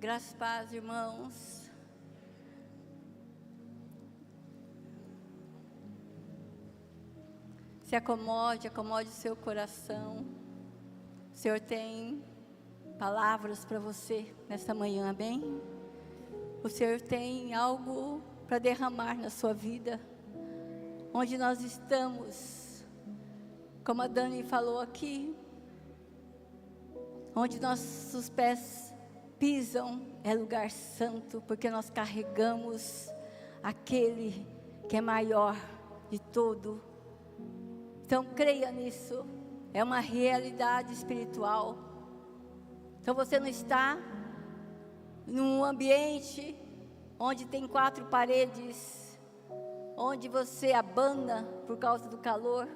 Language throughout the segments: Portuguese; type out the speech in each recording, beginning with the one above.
Graças e paz, irmãos. Se acomode o seu coração. O Senhor tem palavras para você nesta manhã, amém? O Senhor tem algo para derramar na sua vida. Onde nós estamos, como a Dani falou aqui, onde nossos pés pisam é lugar santo, porque nós carregamos aquele que é maior de todo. Então creia nisso, é uma realidade espiritual. Então você não está num ambiente onde tem 4 paredes, onde você abana por causa do calor,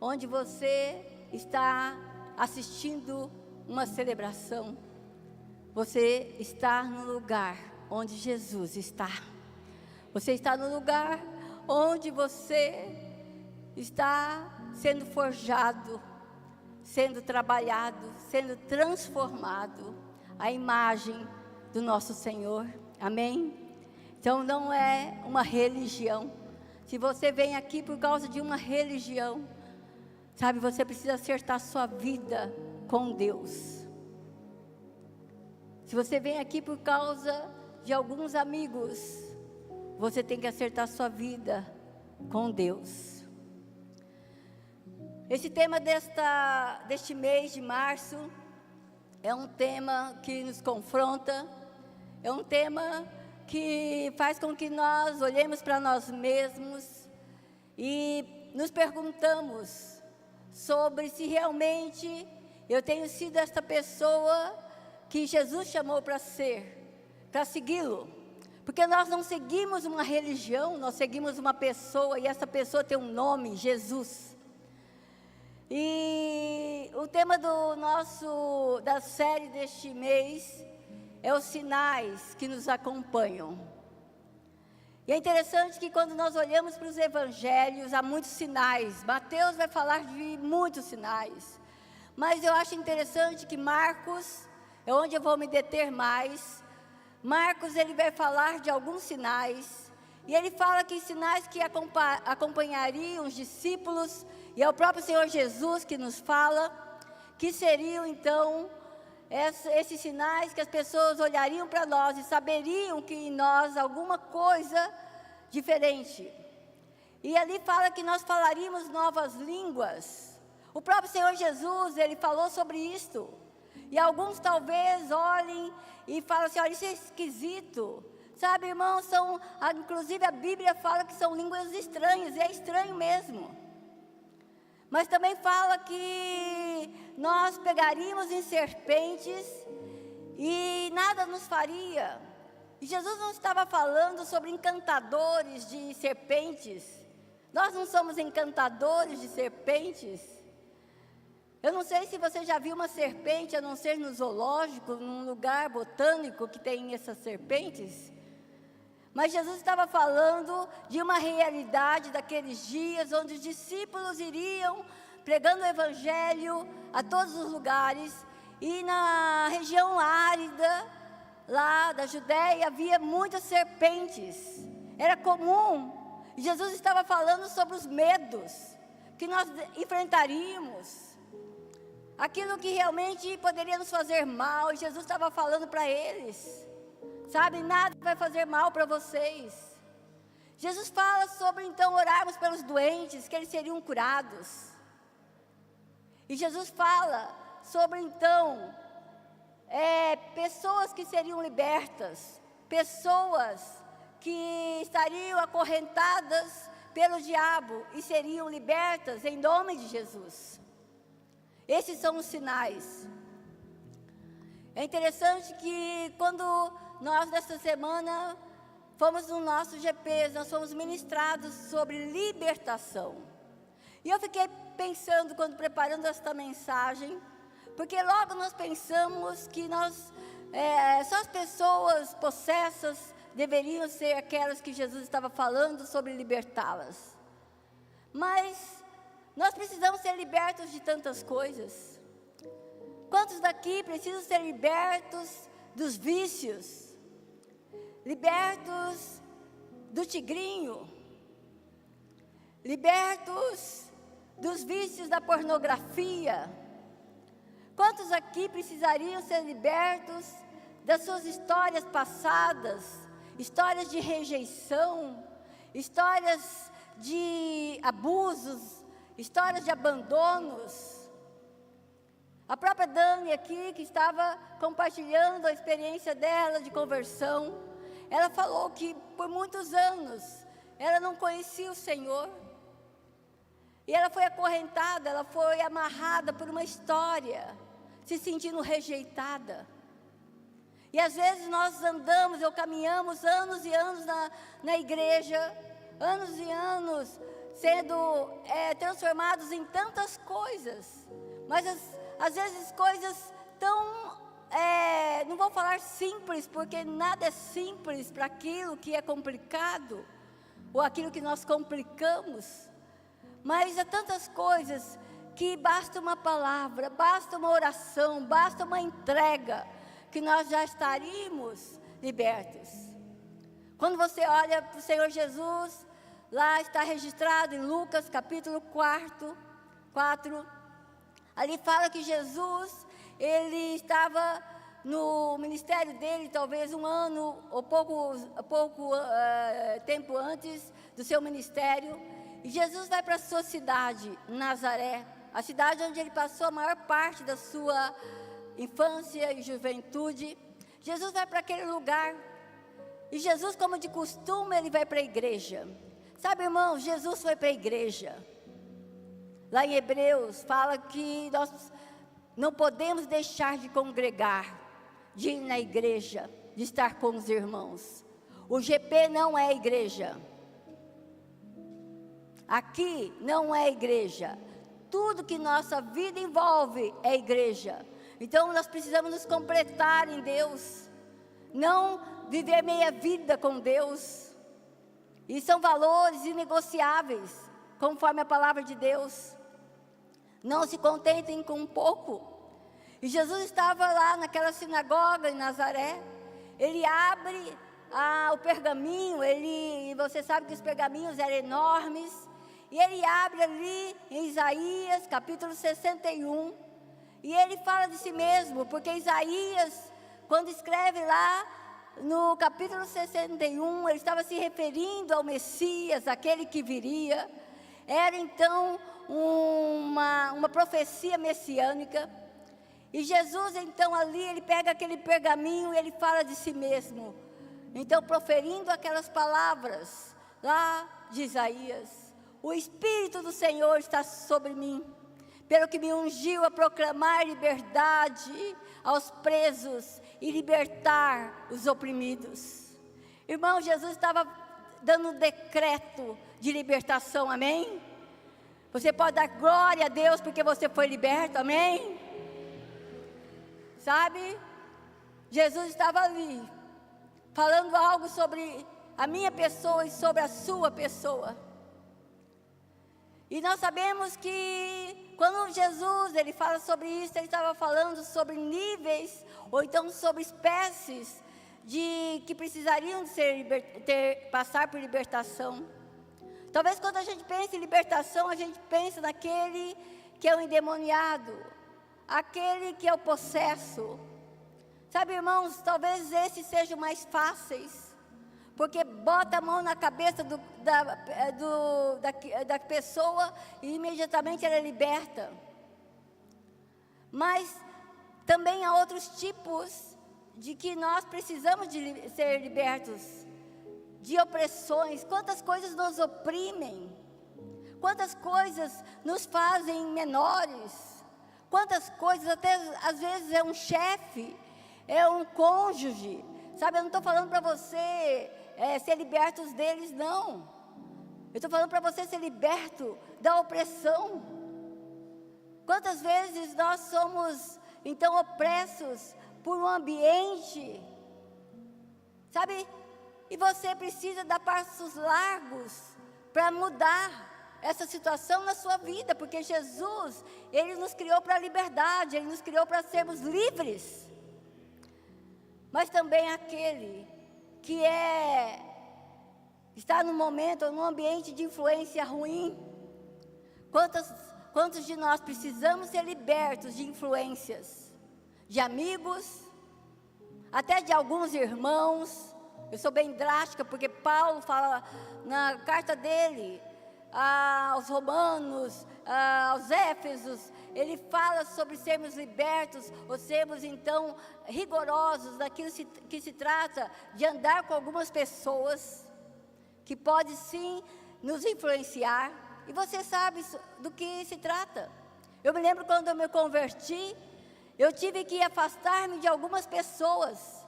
onde você está assistindo uma celebração. Você está no lugar onde Jesus está. Você está no lugar onde você está sendo forjado, sendo trabalhado, sendo transformado à imagem do nosso Senhor. Amém? Então não é uma religião. Se você vem aqui por causa de uma religião, sabe, você precisa acertar sua vida com Deus. Se você vem aqui por causa de alguns amigos, você tem que acertar sua vida com Deus. Esse tema deste mês de março é um tema que nos confronta, é um tema que faz com que nós olhemos para nós mesmos e nos perguntamos sobre se realmente eu tenho sido esta pessoa que Jesus chamou para ser, para segui-lo. Porque nós não seguimos uma religião, nós seguimos uma pessoa, e essa pessoa tem um nome, Jesus. E o tema da série deste mês é os sinais que nos acompanham. E é interessante que quando nós olhamos para os evangelhos, há muitos sinais. Mateus vai falar de muitos sinais. Mas eu acho interessante que Marcos, é onde eu vou me deter mais. Marcos, ele vai falar de alguns sinais, e ele fala que sinais que acompanhariam os discípulos, e é o próprio Senhor Jesus que nos fala, que seriam então, esses sinais que as pessoas olhariam para nós e saberiam que em nós alguma coisa diferente. E ali fala que nós falaríamos novas línguas. O próprio Senhor Jesus, ele falou sobre isto. E alguns talvez olhem e falem assim, olha, isso é esquisito. Sabe, irmãos, inclusive a Bíblia fala que são línguas estranhas, e é estranho mesmo. Mas também fala que nós pegaríamos em serpentes e nada nos faria. E Jesus não estava falando sobre encantadores de serpentes. Nós não somos encantadores de serpentes. Eu não sei se você já viu uma serpente, a não ser no zoológico, num lugar botânico que tem essas serpentes. Mas Jesus estava falando de uma realidade daqueles dias, onde os discípulos iriam pregando o evangelho a todos os lugares. E na região árida, lá da Judéia, havia muitas serpentes. Era comum. E Jesus estava falando sobre os medos que nós enfrentaríamos. Aquilo que realmente poderia nos fazer mal, e Jesus estava falando para eles, sabe, nada vai fazer mal para vocês. Jesus fala sobre então orarmos pelos doentes, que eles seriam curados. E Jesus fala sobre então, pessoas que seriam libertas, pessoas que estariam acorrentadas pelo diabo e seriam libertas em nome de Jesus. Esses são os sinais. É interessante que quando nós nesta semana fomos no nosso GP, nós fomos ministrados sobre libertação. E eu fiquei pensando quando preparando esta mensagem, porque logo nós pensamos que só as pessoas possessas deveriam ser aquelas que Jesus estava falando sobre libertá-las. Mas nós precisamos ser libertos de tantas coisas. Quantos daqui precisam ser libertos dos vícios, libertos do tigrinho, libertos dos vícios da pornografia. Quantos aqui precisariam ser libertos das suas histórias passadas, histórias de rejeição, histórias de abusos, histórias de abandonos? A própria Dani aqui, que estava compartilhando a experiência dela de conversão, ela falou que por muitos anos ela não conhecia o Senhor. E ela foi acorrentada, ela foi amarrada por uma história, se sentindo rejeitada. E às vezes nós andamos ou caminhamos anos e anos na igreja, anos e anos sendo transformados em tantas coisas, mas às vezes coisas tão, não vou falar simples, porque nada é simples para aquilo que é complicado, ou aquilo que nós complicamos, mas há tantas coisas que basta uma palavra, basta uma oração, basta uma entrega, que nós já estaríamos libertos. Quando você olha para o Senhor Jesus, lá está registrado em Lucas capítulo 4, ali fala que Jesus, ele estava no ministério dele, talvez um ano ou pouco tempo antes do seu ministério, e Jesus vai para a sua cidade, Nazaré, a cidade onde ele passou a maior parte da sua infância e juventude. Jesus vai para aquele lugar, e Jesus, como de costume, ele vai para a igreja. Sabe, irmãos, Jesus foi para a igreja. Lá em Hebreus, fala que nós não podemos deixar de congregar, de ir na igreja, de estar com os irmãos. O GP não é igreja. Aqui não é igreja. Tudo que nossa vida envolve é igreja. Então nós precisamos nos completar em Deus. Não viver meia vida com Deus. E são valores inegociáveis, conforme a palavra de Deus. Não se contentem com um pouco. E Jesus estava lá naquela sinagoga em Nazaré. Ele abre o pergaminho. Você sabe que os pergaminhos eram enormes. E ele abre ali em Isaías, capítulo 61. E ele fala de si mesmo, porque Isaías, quando escreve lá no capítulo 61, ele estava se referindo ao Messias, aquele que viria. Era então uma profecia messiânica. E Jesus então ali, ele pega aquele pergaminho e ele fala de si mesmo. Então, proferindo aquelas palavras lá de Isaías: o Espírito do Senhor está sobre mim, pelo que me ungiu a proclamar liberdade aos presos e libertar os oprimidos. Irmão, Jesus estava dando um decreto de libertação, amém? Você pode dar glória a Deus porque você foi liberto, amém? Sabe? Jesus estava ali, falando algo sobre a minha pessoa e sobre a sua pessoa. E nós sabemos que quando Jesus, ele fala sobre isso, ele estava falando sobre níveis, ou então sobre espécies que precisariam passar por libertação. Talvez quando a gente pensa em libertação, a gente pensa naquele que é o endemoniado, aquele que é o possesso. Sabe, irmãos, talvez esses sejam mais fáceis, porque bota a mão na cabeça da pessoa e imediatamente ela é liberta. Mas também há outros tipos de que nós precisamos de ser libertos, de opressões. Quantas coisas nos oprimem, quantas coisas nos fazem menores, quantas coisas, até às vezes é um chefe, é um cônjuge. Sabe, eu não estou falando para você ser liberto deles, não. Eu estou falando para você ser liberto da opressão. Quantas vezes nós somos, então, opressos por um ambiente, sabe? E você precisa dar passos largos para mudar essa situação na sua vida, porque Jesus, ele nos criou para a liberdade, ele nos criou para sermos livres. mas também aquele que está no momento ou num ambiente de influência ruim. Quantos de nós precisamos ser libertos de influências, de amigos, até de alguns irmãos? Eu sou bem drástica, porque Paulo fala na carta dele aos Romanos, aos Éfesos, ele fala sobre sermos libertos, ou sermos então rigorosos naquilo que se trata de andar com algumas pessoas que pode sim nos influenciar. E você sabe do que se trata. Eu me lembro quando eu me converti, eu tive que afastar-me de algumas pessoas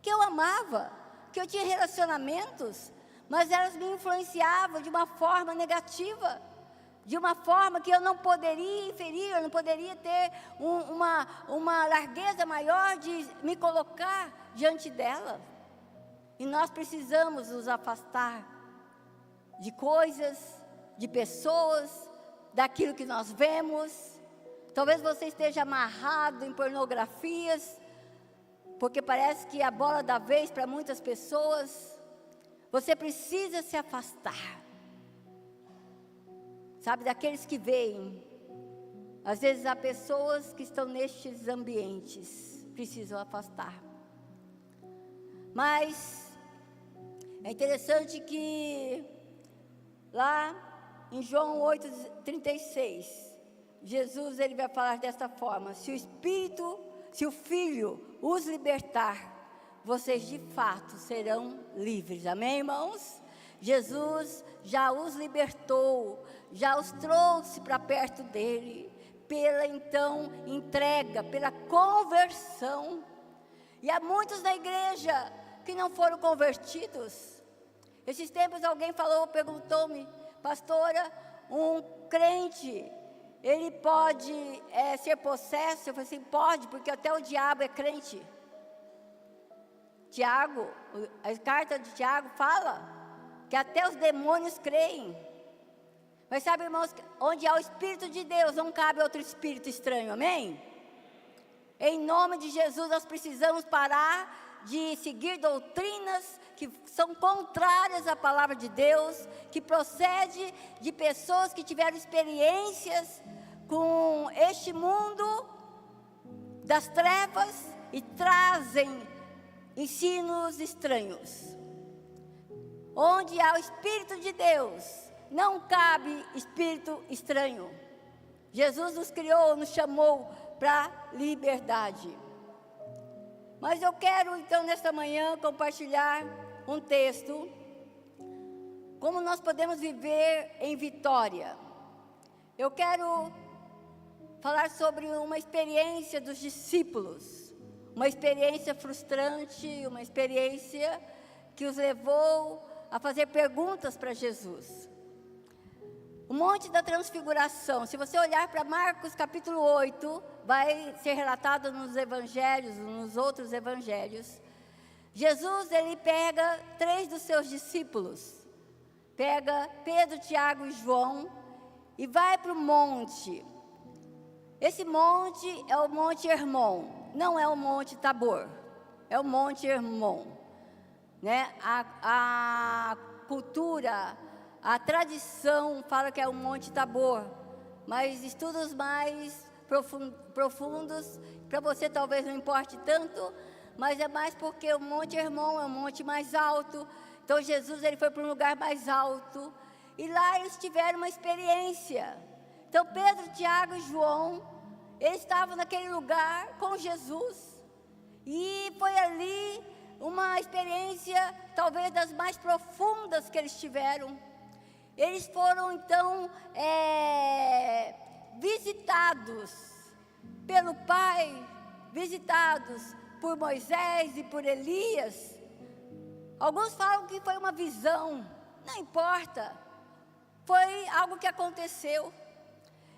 que eu amava, que eu tinha relacionamentos, mas elas me influenciavam de uma forma negativa, de uma forma que eu não poderia inferir, eu não poderia ter uma largueza maior de me colocar diante dela. E nós precisamos nos afastar de coisas, de pessoas, daquilo que nós vemos. Talvez você esteja amarrado em pornografias, porque parece que é a bola da vez para muitas pessoas. Você precisa se afastar, sabe, daqueles que veem. Às vezes há pessoas que estão nestes ambientes, precisam afastar. Mas é interessante que lá em João 8,36, Jesus ele vai falar desta forma: se o Filho os libertar, vocês de fato serão livres. Amém, irmãos? Jesus já os libertou, já os trouxe para perto dele, pela então entrega, pela conversão. E há muitos na igreja que não foram convertidos. Esses tempos alguém perguntou-me: pastora, um crente, ele pode ser possesso? Eu falei assim: pode, porque até o diabo é crente. Tiago, a carta de Tiago fala que até os demônios creem. Mas sabe, irmãos, onde há o Espírito de Deus, não cabe outro espírito estranho, amém? Em nome de Jesus, nós precisamos parar de seguir doutrinas que são contrárias à palavra de Deus, que procede de pessoas que tiveram experiências com este mundo das trevas e trazem ensinos estranhos. Onde há o Espírito de Deus, não cabe espírito estranho. Jesus nos criou, nos chamou para liberdade. Mas eu quero então nesta manhã compartilhar um texto, como nós podemos viver em vitória. Eu quero falar sobre uma experiência dos discípulos, uma experiência frustrante, uma experiência que os levou a fazer perguntas para Jesus. O Monte da Transfiguração, se você olhar para Marcos capítulo 8, vai ser relatado nos evangelhos, nos outros evangelhos. Jesus, ele pega 3 dos seus discípulos, pega Pedro, Tiago e João, e vai para o monte. Esse monte é o Monte Hermon, não é o Monte Tabor, é o Monte Hermon, né? A cultura, a tradição fala que é o Monte Tabor, mas estudos mais profundos, para você talvez não importe tanto, mas é mais porque o Monte Hermon é um monte mais alto. Então Jesus ele foi para um lugar mais alto, e lá eles tiveram uma experiência. Então Pedro, Tiago e João, eles estavam naquele lugar com Jesus, e foi ali uma experiência talvez das mais profundas que eles tiveram. Eles foram então visitados pelo Pai, visitados por Moisés e por Elias. Alguns falam que foi uma visão, não importa, foi algo que aconteceu.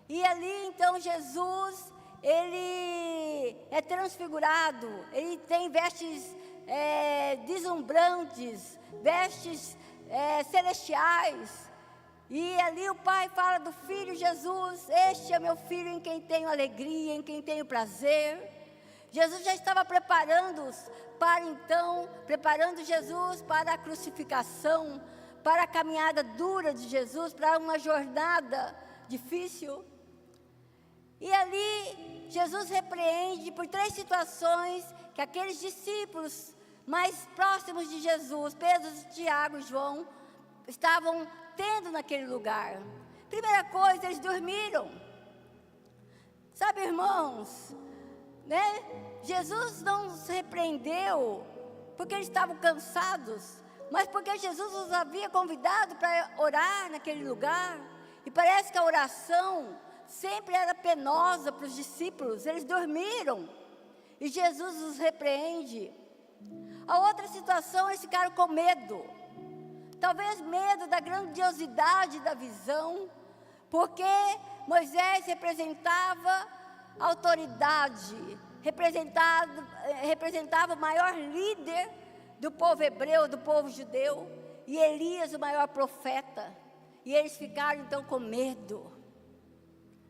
E ali então Jesus, ele é transfigurado, ele tem vestes deslumbrantes, vestes celestiais. E ali o Pai fala do Filho Jesus: este é meu Filho em quem tenho alegria, em quem tenho prazer. Jesus já estava preparando Jesus para a crucificação, para a caminhada dura de Jesus, para uma jornada difícil. E ali, Jesus repreende por 3 situações que aqueles discípulos mais próximos de Jesus, Pedro, Tiago e João, estavam tendo naquele lugar. Primeira coisa, eles dormiram. Sabe, irmãos, né? Jesus não os repreendeu porque eles estavam cansados, mas porque Jesus os havia convidado para orar naquele lugar. E parece que a oração sempre era penosa para os discípulos. Eles dormiram e Jesus os repreende. A outra situação, eles ficaram com medo. Talvez medo da grandiosidade da visão, porque Moisés representava autoridade, representava o maior líder do povo hebreu, do povo judeu, e Elias o maior profeta. E eles ficaram então com medo.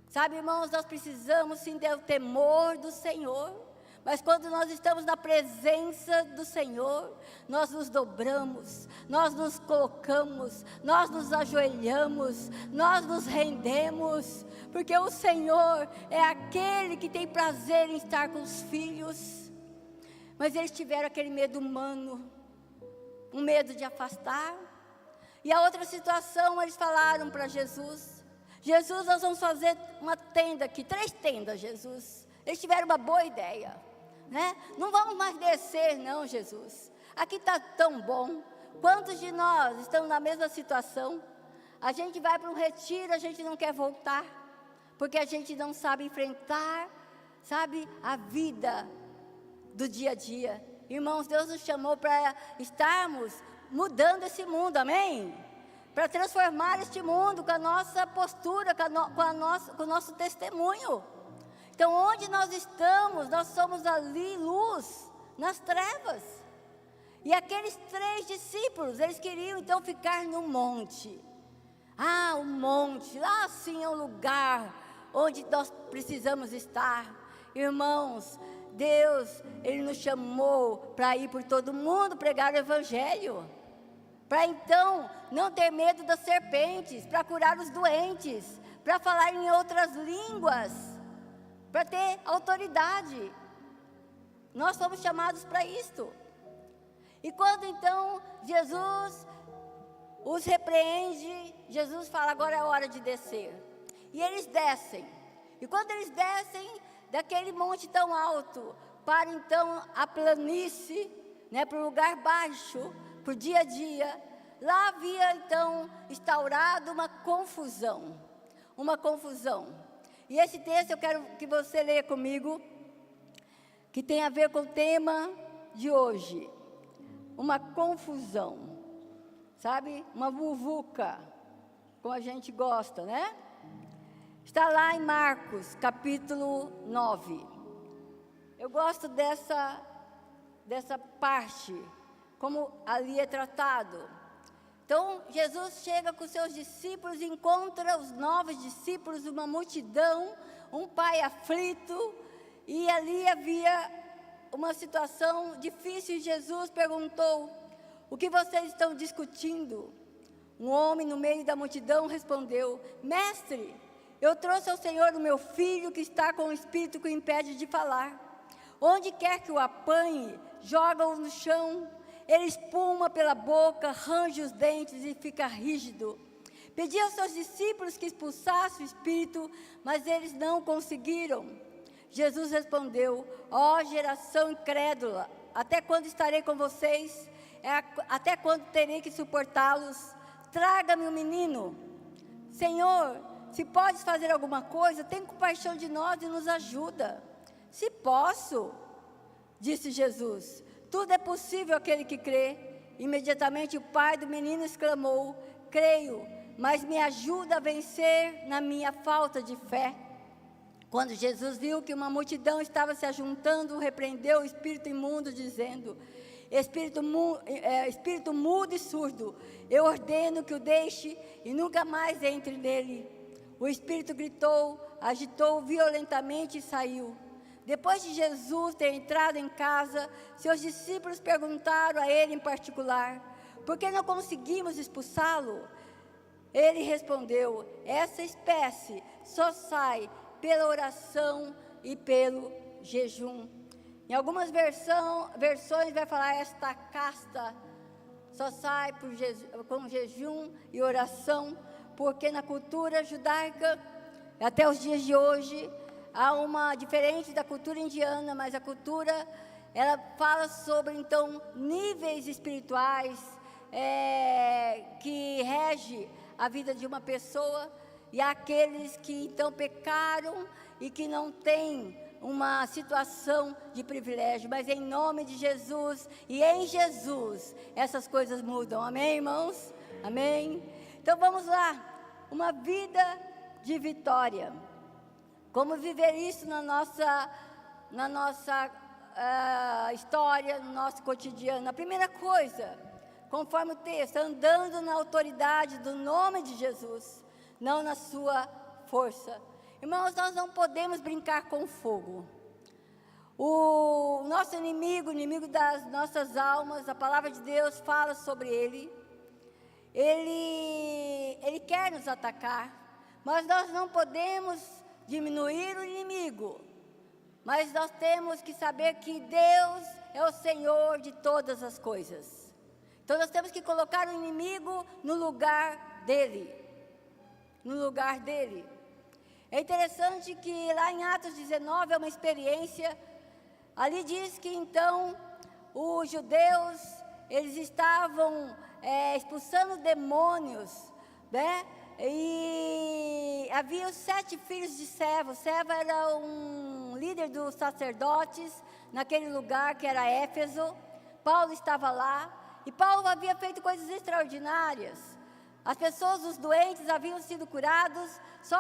Sabe, irmãos, nós precisamos sim ter o temor do Senhor. Mas quando nós estamos na presença do Senhor, nós nos dobramos, nós nos colocamos, nós nos ajoelhamos, nós nos rendemos, porque o Senhor é aquele que tem prazer em estar com os filhos. Mas eles tiveram aquele medo humano, um medo de afastar. E a outra situação, eles falaram para Jesus: Jesus, nós vamos fazer uma tenda aqui, 3 tendas, Jesus. Eles tiveram uma boa ideia, né? Não vamos mais descer não, Jesus. Aqui está tão bom. Quantos de nós estamos na mesma situação? A gente vai para um retiro, a gente não quer voltar, porque a gente não sabe enfrentar, sabe, a vida do dia a dia. Irmãos, Deus nos chamou para estarmos mudando esse mundo, amém? Para transformar este mundo com a nossa postura, com o nosso testemunho. Então, onde nós estamos, nós somos ali luz, nas trevas. E aqueles 3 discípulos, eles queriam então ficar no monte. Ah, o monte, lá sim é um lugar onde nós precisamos estar. Irmãos, Deus, Ele nos chamou para ir por todo mundo pregar o Evangelho. Para então não ter medo das serpentes, para curar os doentes, para falar em outras línguas, para ter autoridade. Nós fomos chamados para isto. E quando então Jesus os repreende, Jesus fala: agora é a hora de descer. E eles descem. E quando eles descem daquele monte tão alto para então a planície, né, para o lugar baixo, para o dia a dia, lá havia então instaurado uma confusão. Uma confusão. E esse texto eu quero que você leia comigo, que tem a ver com o tema de hoje. Uma confusão, sabe? Uma muvuca, como a gente gosta, né? Está lá em Marcos, capítulo 9. Eu gosto dessa parte, como ali é tratado. Então, Jesus chega com seus discípulos, encontra os 9 discípulos, uma multidão, um pai aflito, e ali havia uma situação difícil, e Jesus perguntou: o que vocês estão discutindo? Um homem no meio da multidão respondeu: mestre, eu trouxe ao Senhor o meu filho que está com o espírito que o impede de falar. Onde quer que o apanhe, joga-o no chão. Ele espuma pela boca, range os dentes e fica rígido. Pedi aos seus discípulos que expulsassem o espírito, mas eles não conseguiram. Jesus respondeu: ó geração incrédula, até quando estarei com vocês? Até quando terei que suportá-los? Traga-me o menino. Senhor, se podes fazer alguma coisa, tem compaixão de nós e nos ajuda. Se posso, disse Jesus, tudo é possível àquele que crê. Imediatamente o pai do menino exclamou: creio, mas me ajuda a vencer na minha falta de fé. Quando Jesus viu que uma multidão estava se ajuntando, repreendeu o espírito imundo, dizendo: espírito mudo e surdo, eu ordeno que o deixe e nunca mais entre nele. O espírito gritou, agitou violentamente e saiu. Depois de Jesus ter entrado em casa, seus discípulos perguntaram a ele em particular: por que não conseguimos expulsá-lo? Ele respondeu: essa espécie só sai pela oração e pelo jejum. Em algumas versões vai falar: esta casta só sai com jejum e oração, porque na cultura judaica, até os dias de hoje, há uma diferente da cultura indiana, mas a cultura, ela fala sobre, então, níveis espirituais que rege a vida de uma pessoa, e há aqueles que, então, pecaram e que não têm uma situação de privilégio, mas em nome de Jesus e em Jesus, essas coisas mudam. Amém, irmãos? Amém? Então vamos lá, uma vida de vitória. Como viver isso na nossa história, no nosso cotidiano? A primeira coisa, conforme o texto, andando na autoridade do nome de Jesus, não na sua força. Irmãos, nós não podemos brincar com fogo. O nosso inimigo, o inimigo das nossas almas, a palavra de Deus fala sobre ele. Ele quer nos atacar, mas nós não podemos diminuir o inimigo. Mas nós temos que saber que Deus é o Senhor de todas as coisas. Então nós temos que colocar o inimigo no lugar dele. No lugar dele. É interessante que lá em Atos 19 é uma experiência. Ali diz que então os judeus, eles estavam expulsando demônios, né? E havia os 7 filhos de Seva. Seva era um líder dos sacerdotes naquele lugar que era Éfeso. Paulo estava lá e Paulo havia feito coisas extraordinárias. As pessoas, os doentes, haviam sido curados só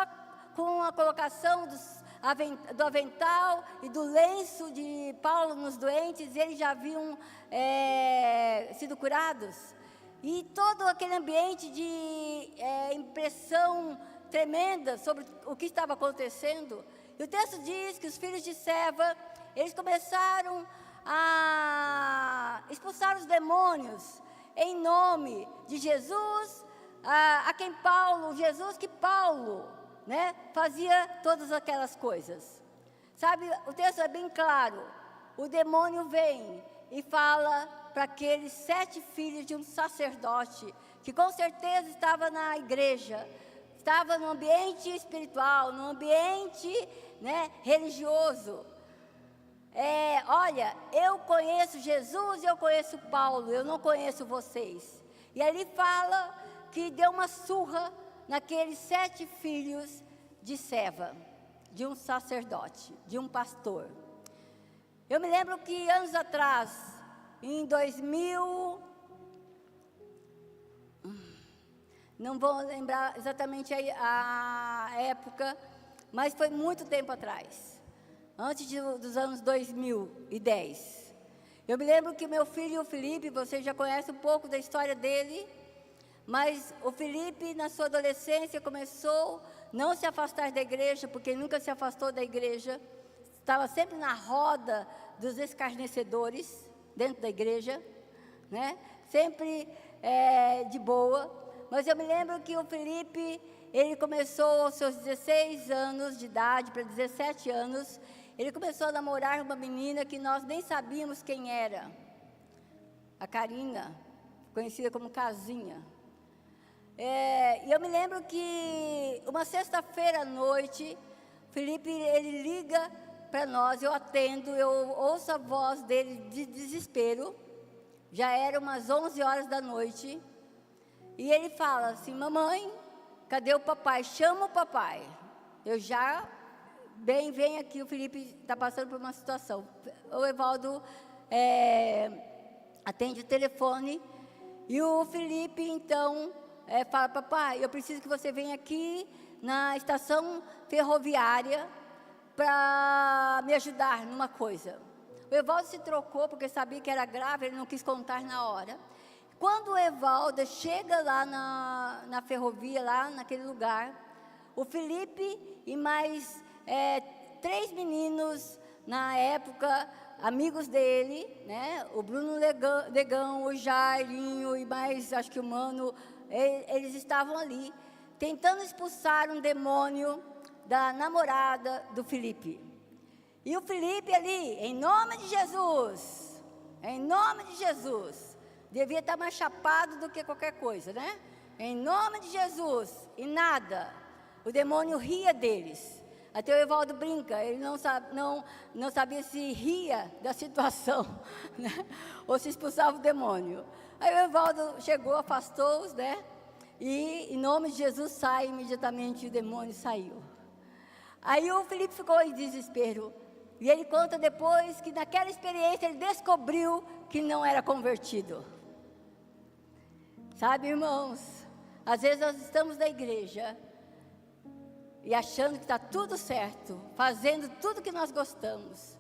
com a colocação do avental e do lenço de Paulo nos doentes, eles já haviam sido curados. E todo aquele ambiente de impressão tremenda sobre o que estava acontecendo. E o texto diz que os filhos de Seva, eles começaram a expulsar os demônios em nome de Jesus, Jesus que Paulo, né, fazia todas aquelas coisas. Sabe, o texto é bem claro. O demônio vem e fala para aqueles 7 filhos de um sacerdote, que com certeza estava na igreja, estava no ambiente espiritual, no ambiente, né, religioso. Olha, eu conheço Jesus, eu conheço Paulo, eu não conheço vocês. E ali fala que deu uma surra naqueles 7 filhos de Seva, de um sacerdote, de um pastor. Eu me lembro que anos atrás, em 2000, não vou lembrar exatamente a época, mas foi muito tempo atrás, antes dos anos 2010. Eu me lembro que meu filho, o Felipe, você já conhece um pouco da história dele, mas o Felipe, na sua adolescência, começou a não se afastar da igreja, porque nunca se afastou da igreja, estava sempre na roda dos escarnecedores, dentro da igreja, né? Sempre de boa. Mas eu me lembro que o Felipe, ele começou aos seus 16 anos de idade, para 17 anos, ele começou a namorar uma menina que nós nem sabíamos quem era, a Karina, conhecida como Casinha. E eu me lembro que uma sexta-feira à noite, Felipe, ele liga para nós, eu atendo, eu ouço a voz dele de desespero, já era umas 11 horas da noite, e ele fala assim: mamãe, cadê o papai? Chama o papai. Eu já, vem aqui, o Felipe está passando por uma situação. O Evaldo atende o telefone, e o Felipe, então, fala: papai, eu preciso que você venha aqui na estação ferroviária para me ajudar numa coisa. O Evaldo se trocou porque sabia que era grave, ele não quis contar na hora. Quando o Evaldo chega lá na ferrovia, lá naquele lugar, o Felipe e mais 3 meninos na época, amigos dele, né? O Bruno Legão, o Jairinho e mais, acho que o Mano, eles estavam ali, tentando expulsar um demônio da namorada do Felipe. E o Felipe ali, em nome de Jesus, devia estar mais chapado do que qualquer coisa, né? Em nome de Jesus, e nada, o demônio ria deles. Até o Evaldo brinca, ele não sabia se ria da situação, né? Ou se expulsava o demônio. Aí o Evaldo chegou, afastou-os, né? E em nome de Jesus sai, imediatamente o demônio saiu. Aí o Felipe ficou em desespero. E ele conta depois que naquela experiência ele descobriu que não era convertido. Sabe, irmãos, às vezes nós estamos na igreja e achando que está tudo certo, fazendo tudo que nós gostamos.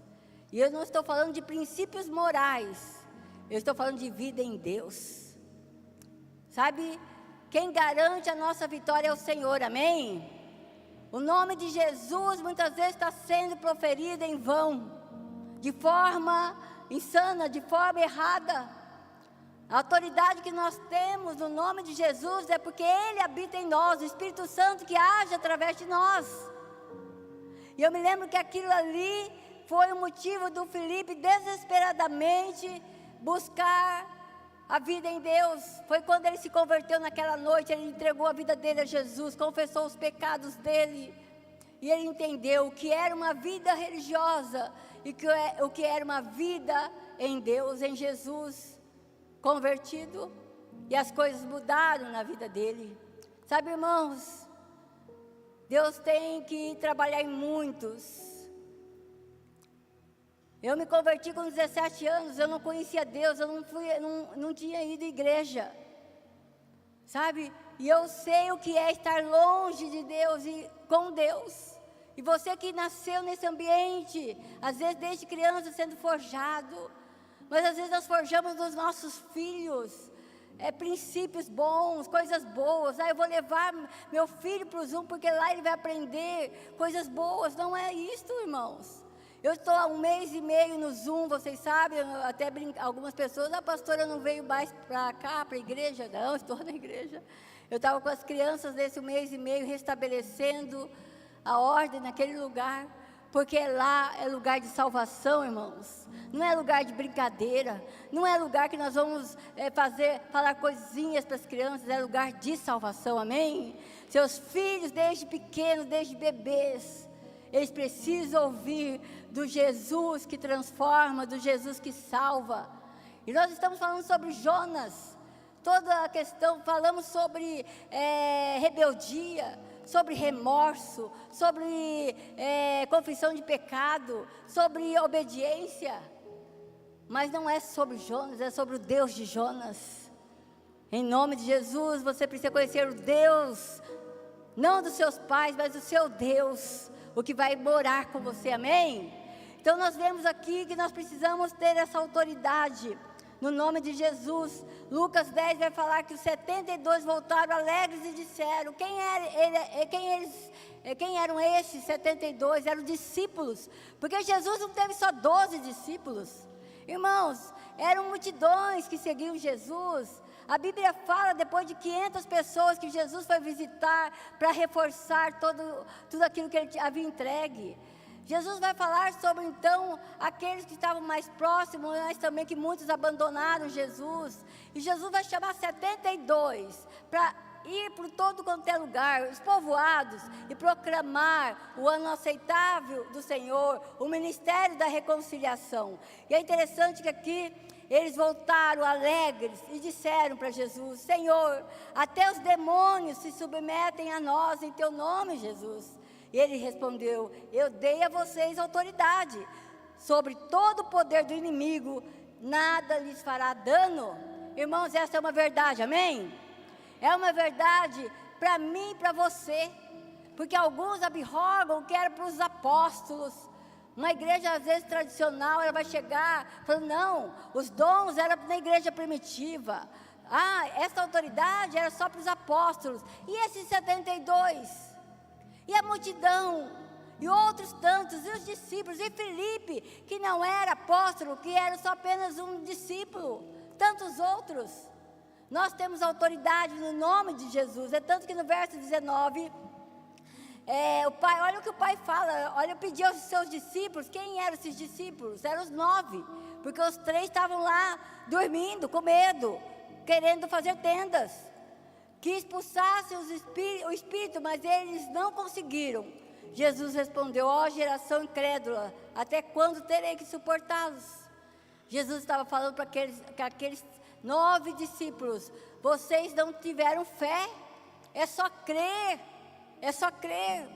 E eu não estou falando de princípios morais, eu estou falando de vida em Deus. Sabe, quem garante a nossa vitória é o Senhor, amém? O nome de Jesus muitas vezes está sendo proferido em vão, de forma insana, de forma errada. A autoridade que nós temos no nome de Jesus é porque Ele habita em nós, o Espírito Santo que age através de nós. E eu me lembro que aquilo ali foi o motivo do Felipe desesperadamente buscar a vida em Deus. Foi quando ele se converteu naquela noite, ele entregou a vida dele a Jesus, confessou os pecados dele. E ele entendeu o que era uma vida religiosa e o que era uma vida em Deus, em Jesus, convertido. E as coisas mudaram na vida dele. Sabe, irmãos, Deus tem que trabalhar em muitos. Eu me converti com 17 anos, eu não conhecia Deus, eu não tinha ido à igreja, sabe? E eu sei o que é estar longe de Deus e com Deus. E você que nasceu nesse ambiente, às vezes desde criança sendo forjado, mas às vezes nós forjamos nos nossos filhos, princípios bons, coisas boas. Eu vou levar meu filho para o Zoom, porque lá ele vai aprender coisas boas. Não é isso, irmãos. Eu estou há 1 mês e meio no Zoom, vocês sabem, até algumas pessoas, a pastora não veio mais para cá, para a igreja. Não, estou na igreja. Eu estava com as crianças nesse 1 mês e meio, restabelecendo a ordem naquele lugar, porque lá é lugar de salvação, irmãos. Não é lugar de brincadeira, não é lugar que nós vamos falar coisinhas para as crianças, é lugar de salvação, amém? Seus filhos, desde pequenos, desde bebês, eles precisam ouvir do Jesus que transforma, do Jesus que salva. E nós estamos falando sobre Jonas, toda a questão, falamos sobre rebeldia, sobre remorso, sobre confissão de pecado, sobre obediência. Mas não é sobre Jonas, é sobre o Deus de Jonas. Em nome de Jesus, você precisa conhecer o Deus, não dos seus pais, mas o seu Deus, o que vai morar com você, amém? Então nós vemos aqui que nós precisamos ter essa autoridade, no nome de Jesus. Lucas 10 vai falar que os 72 voltaram alegres e disseram, quem eram esses 72? Eram discípulos, porque Jesus não teve só 12 discípulos, irmãos, eram multidões que seguiam Jesus. A Bíblia fala depois de 500 pessoas que Jesus foi visitar para reforçar tudo aquilo que ele havia entregue. Jesus vai falar sobre então aqueles que estavam mais próximos, mas também que muitos abandonaram Jesus. E Jesus vai chamar 72 para ir por todo quanto é lugar, os povoados, e proclamar o ano aceitável do Senhor, o ministério da reconciliação. E é interessante que aqui eles voltaram alegres e disseram para Jesus, Senhor, até os demônios se submetem a nós em teu nome, Jesus. E ele respondeu, eu dei a vocês autoridade sobre todo o poder do inimigo, nada lhes fará dano. Irmãos, essa é uma verdade, amém? É uma verdade para mim e para você, porque alguns abjorgam que era para os apóstolos. Uma igreja às vezes tradicional, ela vai chegar falando, não, os dons eram na igreja primitiva. Essa autoridade era só para os apóstolos. E esses 72? E a multidão? e outros tantos, e os discípulos, e Filipe, que não era apóstolo, que era só apenas um discípulo, tantos outros. Nós temos autoridade no nome de Jesus. É tanto que no verso 19, o pai, olha o que o pai fala, olha, eu pedi aos seus discípulos, quem eram esses discípulos? Eram os 9, porque os 3 estavam lá dormindo, com medo, querendo fazer tendas, que expulsassem o espírito, mas eles não conseguiram. Jesus respondeu: ó geração incrédula, até quando terei que suportá-los? Jesus estava falando para aqueles 9 discípulos: vocês não tiveram fé, é só crer, é só crer.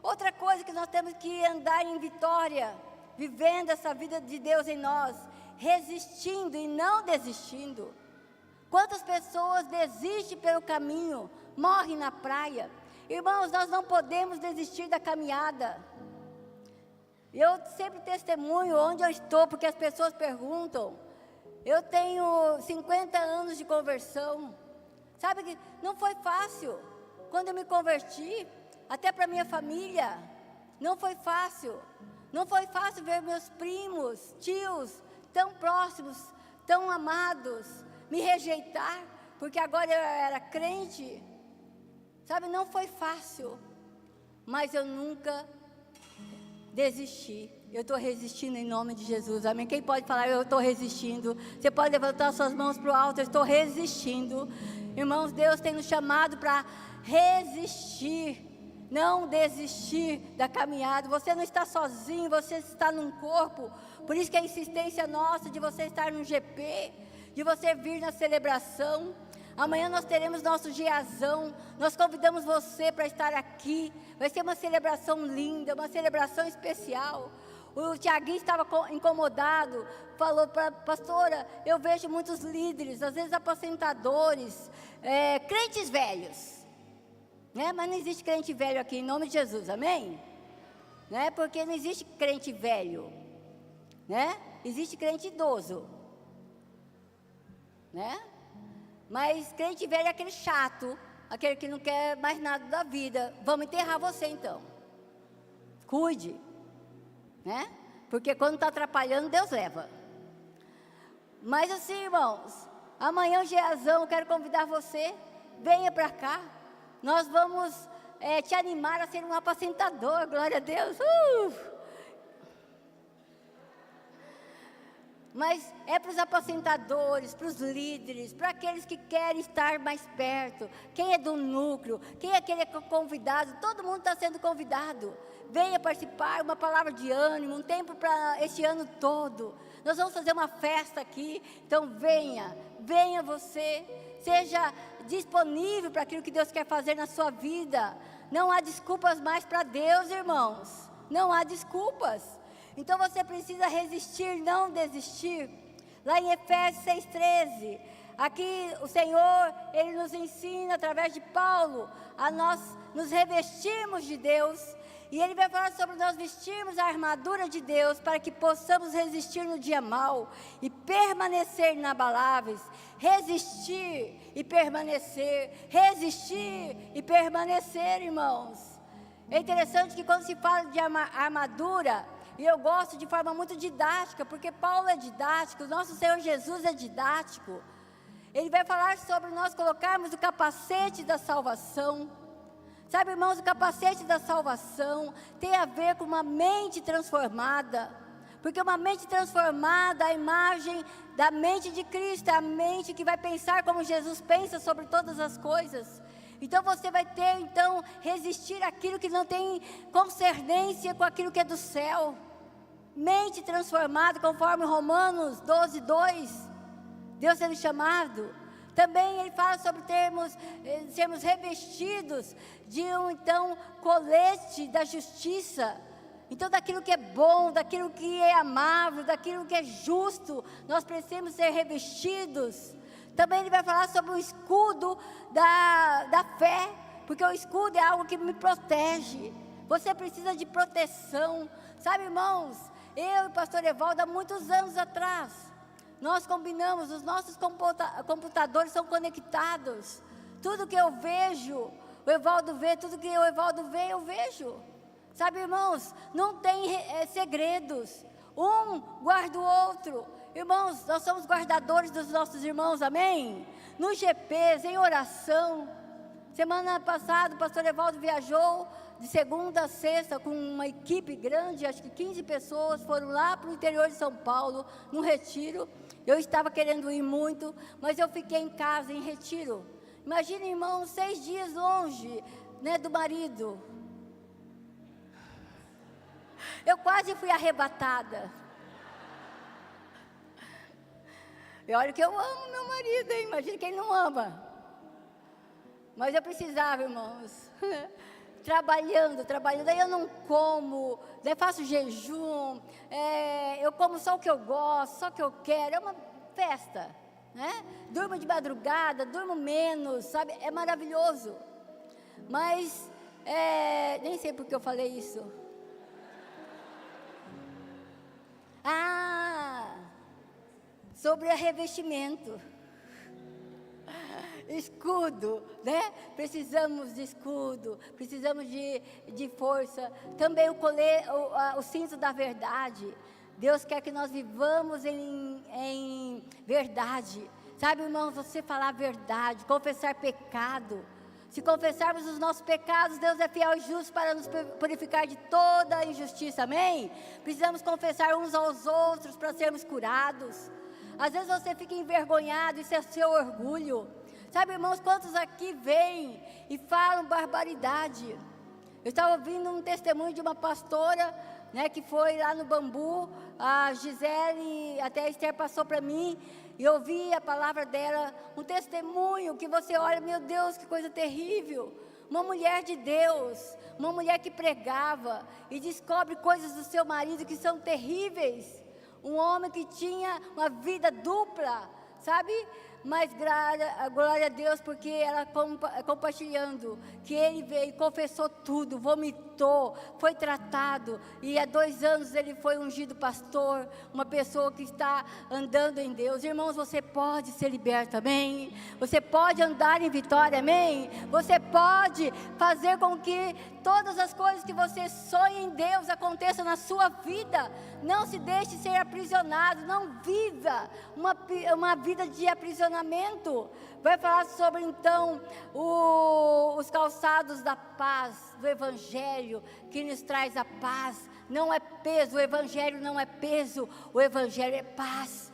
Outra coisa que nós temos que andar em vitória, vivendo essa vida de Deus em nós, resistindo e não desistindo. Quantas pessoas desistem pelo caminho, morrem na praia? Irmãos, nós não podemos desistir da caminhada. Eu sempre testemunho onde eu estou, porque as pessoas perguntam. Eu tenho 50 anos de conversão. Sabe que não foi fácil. Quando eu me converti, até para minha família, não foi fácil. Não foi fácil ver meus primos, tios, tão próximos, tão amados, me rejeitar, porque agora eu era crente. Sabe, não foi fácil, mas eu nunca desisti. Eu estou resistindo em nome de Jesus, amém? Quem pode falar, eu estou resistindo? Você pode levantar suas mãos para o alto, eu estou resistindo. Irmãos, Deus tem nos chamado para resistir, não desistir da caminhada. Você não está sozinho, você está num corpo. Por isso que a insistência nossa de você estar no GP, de você vir na celebração. Amanhã nós teremos nosso geazão, nós convidamos você para estar aqui, vai ser uma celebração linda, uma celebração especial. O Tiaguinho estava incomodado, falou para a pastora, eu vejo muitos líderes, às vezes apacentadores, crentes velhos, né? Mas não existe crente velho aqui, em nome de Jesus, amém? Né? Porque não existe crente velho, né? Existe crente idoso, né? Mas crente velho é aquele chato, aquele que não quer mais nada da vida. Vamos enterrar você então. Cuide, né? Porque quando está atrapalhando, Deus leva. Mas assim, irmãos, amanhã o geazão, eu quero convidar você, venha para cá. Nós vamos te animar a ser um apacentador, glória a Deus. Mas é para os apacentadores, para os líderes, para aqueles que querem estar mais perto. Quem é do núcleo, quem é aquele convidado, todo mundo está sendo convidado. Venha participar, uma palavra de ânimo, um tempo para este ano todo. Nós vamos fazer uma festa aqui, então venha você. Seja disponível para aquilo que Deus quer fazer na sua vida. Não há desculpas mais para Deus, irmãos. Não há desculpas. Então você precisa resistir, não desistir. Lá em Efésios 6,13, aqui o Senhor, Ele nos ensina através de Paulo, a nós nos revestirmos de Deus. E Ele vai falar sobre nós vestirmos a armadura de Deus, para que possamos resistir no dia mau, e permanecer inabaláveis. Resistir e permanecer, irmãos. É interessante que quando se fala de armadura, e eu gosto de forma muito didática, porque Paulo é didático, o nosso Senhor Jesus é didático. Ele vai falar sobre nós colocarmos o capacete da salvação. Sabe, irmãos, o capacete da salvação tem a ver com uma mente transformada. Porque uma mente transformada, a imagem da mente de Cristo, é a mente que vai pensar como Jesus pensa sobre todas as coisas. Então você vai ter, resistir àquilo que não tem concernência com aquilo que é do céu. Mente transformada, conforme Romanos 12:2. Deus tem chamado. Também ele fala sobre sermos revestidos de colete da justiça. Então, daquilo que é bom, daquilo que é amável, daquilo que é justo, nós precisamos ser revestidos. Também ele vai falar sobre o escudo da fé, porque o escudo é algo que me protege. Você precisa de proteção. Sabe, irmãos, eu e o pastor Evaldo, há muitos anos atrás, nós combinamos, os nossos computadores são conectados. Tudo que eu vejo, o Evaldo vê, tudo que o Evaldo vê, eu vejo. Sabe, irmãos, não tem segredos. Um guarda o outro. Irmãos, nós somos guardadores dos nossos irmãos, amém? Nos GPs, em oração. Semana passada, o pastor Evaldo viajou de segunda a sexta com uma equipe grande, acho que 15 pessoas, foram lá para o interior de São Paulo, num retiro. Eu estava querendo ir muito, mas eu fiquei em casa, em retiro. Imagina, irmão, 6 dias longe, né, do marido. Eu quase fui arrebatada. E olha que eu amo meu marido, hein? Imagina quem não ama. Mas eu precisava, irmãos, trabalhando, aí eu não como, faço jejum, eu como só o que eu gosto, só o que eu quero, é uma festa, né? Durmo de madrugada, durmo menos, sabe? É maravilhoso. Mas, nem sei por que eu falei isso. Sobre revestimento. Escudo, né? Precisamos de escudo, precisamos de força. Também o cinto da verdade. Deus quer que nós vivamos em verdade. Sabe, irmãos, você falar a verdade, confessar pecado. Se confessarmos os nossos pecados, Deus é fiel e justo para nos purificar de toda a injustiça, amém? Precisamos confessar uns aos outros para sermos curados. Às vezes você fica envergonhado, isso é seu orgulho. Sabe, irmãos, quantos aqui vêm e falam barbaridade? Eu estava ouvindo um testemunho de uma pastora, né, que foi lá no Bambu, a Gisele, até a Esther passou para mim, e eu ouvi a palavra dela, um testemunho que você olha, meu Deus, que coisa terrível. Uma mulher de Deus, uma mulher que pregava e descobre coisas do seu marido que são terríveis. Um homem que tinha uma vida dupla, sabe? Mas glória a Deus, porque ela compartilhando, que ele veio, confessou tudo, vomitou, foi tratado, e há 2 anos ele foi ungido pastor, uma pessoa que está andando em Deus. Irmãos, você pode ser liberto, amém? Você pode andar em vitória, amém? Você pode fazer com que todas as coisas que você sonha em Deus aconteçam na sua vida. Não se deixe ser aprisionado, não viva uma vida de aprisionamento. Vai falar sobre então os calçados da paz, do Evangelho, que nos traz a paz. Não é peso, o Evangelho não é peso, o Evangelho é paz.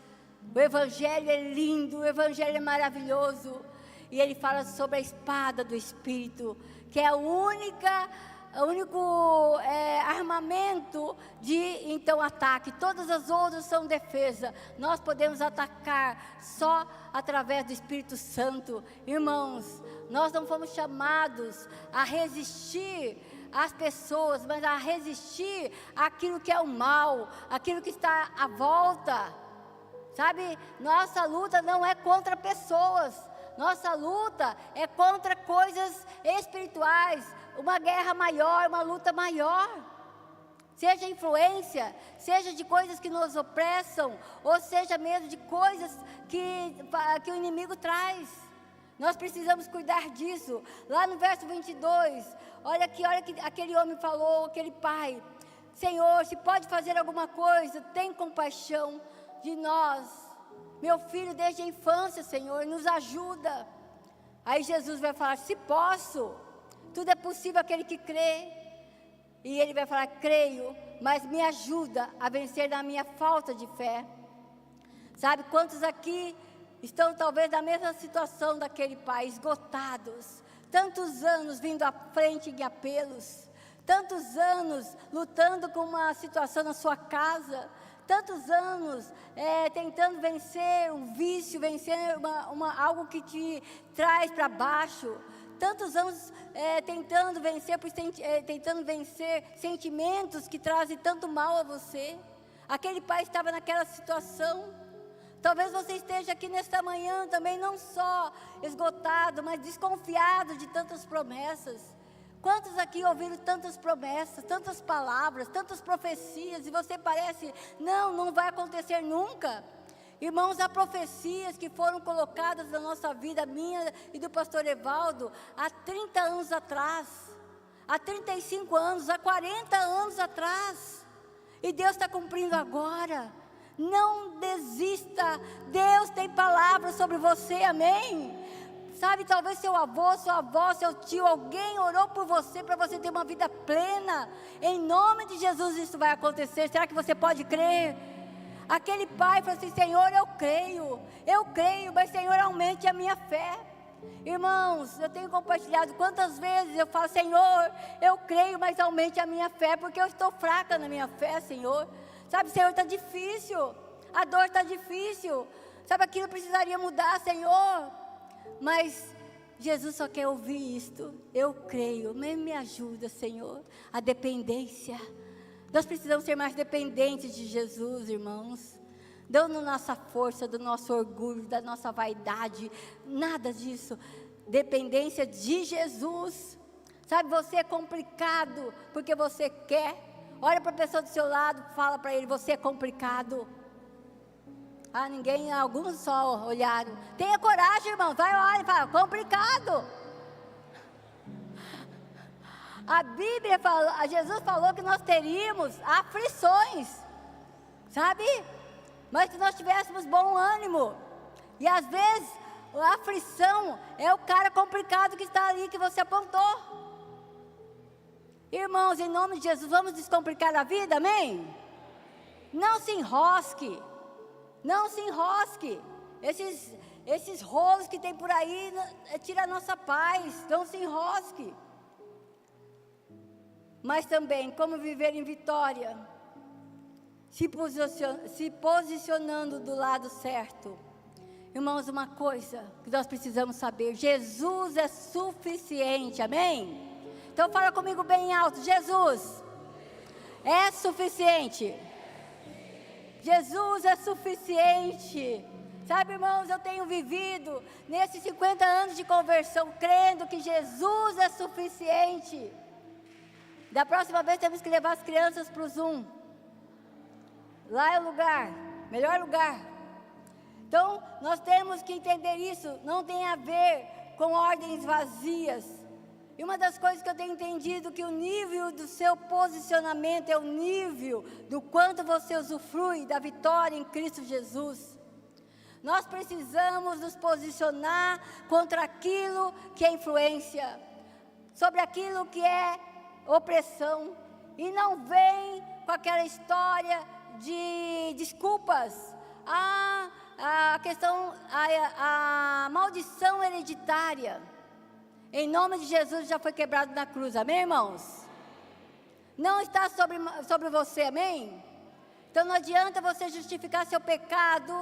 O Evangelho é lindo, o Evangelho é maravilhoso. E ele fala sobre a espada do Espírito, que é o único armamento de então ataque. Todas as outras são defesa. Nós podemos atacar só através do Espírito Santo. Irmãos, nós não fomos chamados a resistir às pessoas, mas a resistir àquilo que é o mal, aquilo que está à volta. Sabe, nossa luta não é contra pessoas, nossa luta é contra coisas espirituais, uma guerra maior, uma luta maior. Seja influência, seja de coisas que nos opressam, ou seja mesmo de coisas que o inimigo traz. Nós precisamos cuidar disso. Lá no verso 22, olha que aquele homem falou, aquele pai: Senhor, se pode fazer alguma coisa, tem compaixão de nós. Meu filho, desde a infância, Senhor, nos ajuda. Aí Jesus vai falar: se posso, tudo é possível aquele que crê. E ele vai falar: creio, mas me ajuda a vencer na minha falta de fé. Sabe, quantos aqui estão talvez na mesma situação daquele pai, esgotados, tantos anos vindo à frente em apelos, tantos anos lutando com uma situação na sua casa, tantos anos tentando vencer um vício, vencer algo que te traz para baixo, tantos anos tentando vencer sentimentos que trazem tanto mal a você. Aquele pai estava naquela situação. Talvez você esteja aqui nesta manhã também não só esgotado, mas desconfiado de tantas promessas. Quantos aqui ouviram tantas promessas, tantas palavras, tantas profecias, e você parece, não vai acontecer nunca? Irmãos, há profecias que foram colocadas na nossa vida, minha e do pastor Evaldo, há 30 anos atrás. há 35 anos, há 40 anos atrás. E Deus está cumprindo agora. Não desista. Deus tem palavras sobre você, amém? Sabe, talvez seu avô, sua avó, seu tio, alguém orou por você para você ter uma vida plena. Em nome de Jesus isso vai acontecer. Será que você pode crer? Aquele pai falou assim: Senhor, eu creio, mas Senhor, aumente a minha fé. Irmãos, eu tenho compartilhado quantas vezes eu falo: Senhor, eu creio, mas aumente a minha fé, porque eu estou fraca na minha fé, Senhor. Sabe, Senhor, está difícil, a dor está difícil, sabe, aquilo precisaria mudar, Senhor. Mas Jesus só quer ouvir isto: eu creio, me ajuda, Senhor. A dependência, nós precisamos ser mais dependentes de Jesus, irmãos. Não da nossa força, do nosso orgulho, da nossa vaidade, nada disso. Dependência de Jesus. Sabe, você é complicado porque você quer. Olha para a pessoa do seu lado, fala para ele: você é complicado. Ah, ninguém, alguns só olharam. Tenha coragem, irmão, vai olhar e fala: complicado. A Bíblia falou, Jesus falou que nós teríamos aflições, sabe? Mas que nós tivéssemos bom ânimo. E às vezes a aflição é o cara complicado que está ali, que você apontou. Irmãos, em nome de Jesus, vamos descomplicar a vida, amém? Não se enrosque. Não se enrosque. Esses rolos que tem por aí tira a nossa paz. Não se enrosque. Mas também, como viver em vitória? Se posicionando do lado certo. Irmãos, uma coisa que nós precisamos saber: Jesus é suficiente, amém? Então fala comigo bem alto: Jesus é suficiente. Jesus é suficiente. Sabe, irmãos, eu tenho vivido nesses 50 anos de conversão crendo que Jesus é suficiente. Da próxima vez temos que levar as crianças para o Zoom. Lá é o lugar, melhor lugar. Então, nós temos que entender isso. Não tem a ver com ordens vazias. E uma das coisas que eu tenho entendido, que o nível do seu posicionamento é o nível do quanto você usufrui da vitória em Cristo Jesus. Nós precisamos nos posicionar contra aquilo que é influência, sobre aquilo que é opressão. E não vem com aquela história de desculpas. A questão, a maldição hereditária, em nome de Jesus, já foi quebrado na cruz, amém, irmãos? Não está sobre você, amém? Então não adianta você justificar seu pecado,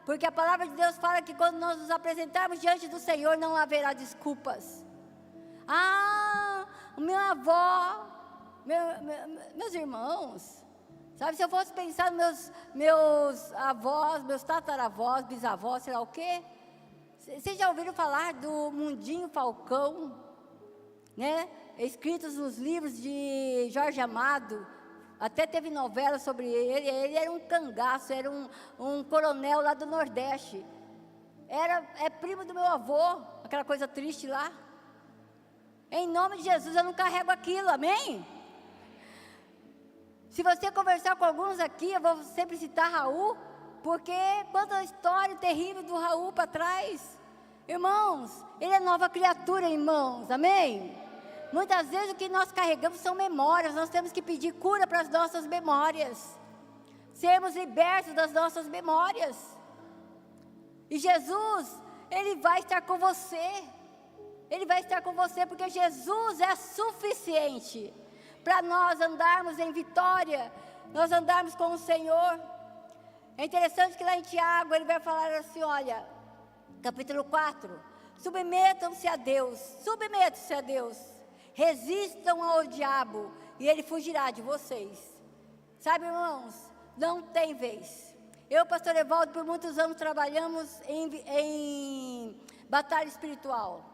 porque a palavra de Deus fala que quando nós nos apresentarmos diante do Senhor, não haverá desculpas. Minha avó, meus irmãos, sabe, se eu fosse pensar nos meus avós, meus tataravós, bisavós, sei lá o quê. Vocês já ouviram falar do Mundinho Falcão, né? Escritos nos livros de Jorge Amado. Até teve novela sobre ele. Ele era um cangaço, era um coronel lá do Nordeste. É primo do meu avô, aquela coisa triste lá. Em nome de Jesus, eu não carrego aquilo, amém? Se você conversar com alguns aqui, eu vou sempre citar Raul, porque quanta história terrível do Raul para trás. Irmãos, ele é nova criatura, irmãos, amém? Muitas vezes o que nós carregamos são memórias. Nós temos que pedir cura para as nossas memórias, sermos libertos das nossas memórias. E Jesus, Ele vai estar com você. Ele vai estar com você, porque Jesus é suficiente para nós andarmos em vitória, nós andarmos com o Senhor. É interessante que lá em Tiago ele vai falar assim, olha, capítulo 4, submetam-se a Deus, resistam ao diabo e ele fugirá de vocês. Sabe, irmãos, não tem vez. Eu, pastor Evaldo, por muitos anos trabalhamos em batalha espiritual.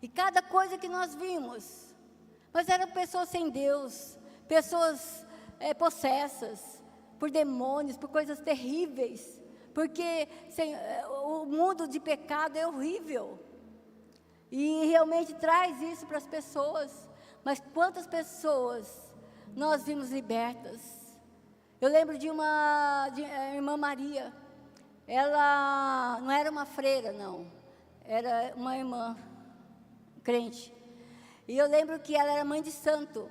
E cada coisa que nós vimos, mas eram pessoas sem Deus, pessoas possessas por demônios, por coisas terríveis, porque o mundo de pecado é horrível, e realmente traz isso para as pessoas. mas quantas pessoas nós vimos libertas. Eu lembro de a irmã Maria. Ela não era uma freira, não. Era uma irmã crente. E eu lembro que ela era mãe de santo.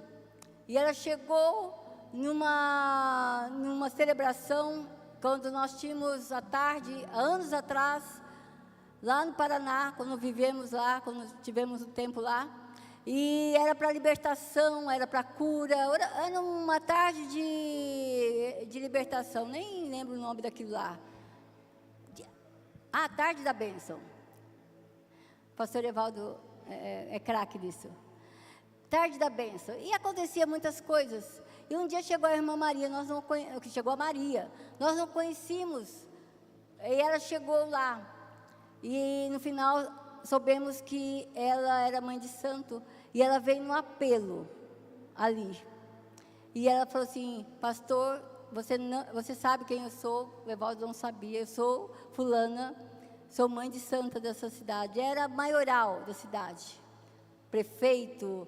E ela chegou numa celebração, quando nós tínhamos à tarde, há anos atrás, lá no Paraná, quando vivemos lá, quando tivemos um tempo lá. E era para libertação, era para cura, era uma tarde de libertação, nem lembro o nome daquilo lá. Tarde da bênção. O pastor Evaldo é craque nisso. Tarde da bênção. E acontecia muitas coisas. E um dia chegou a irmã Maria, chegou a Maria, nós não conhecíamos. E ela chegou lá. E no final soubemos que ela era mãe de santo. E ela veio no apelo ali. E ela falou assim: pastor, você sabe quem eu sou? O Evaldo não sabia. Eu sou fulana, sou mãe de santa dessa cidade. Era maioral da cidade. Prefeito,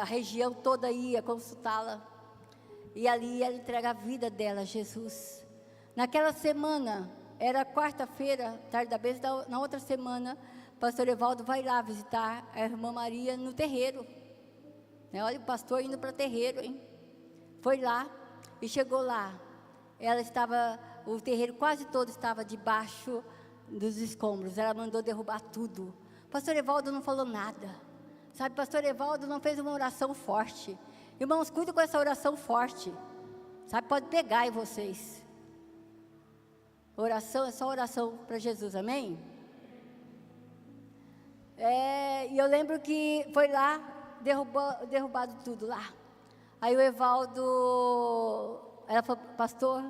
a região toda ia consultá-la. E ali ela entrega a vida dela a Jesus. Naquela semana, era quarta-feira, tarde da bênção, na outra semana, o pastor Evaldo vai lá visitar a irmã Maria no terreiro. Olha o pastor indo para o terreiro, hein? Foi lá e chegou lá. O terreiro quase todo estava debaixo dos escombros. Ela mandou derrubar tudo. O pastor Evaldo não falou nada. Sabe, o pastor Evaldo não fez uma oração forte. Irmãos, cuidem com essa oração forte. Sabe, pode pegar em vocês. Oração é só oração para Jesus, amém? E eu lembro que foi lá, derrubado tudo lá. Aí o Evaldo, ela falou: pastor,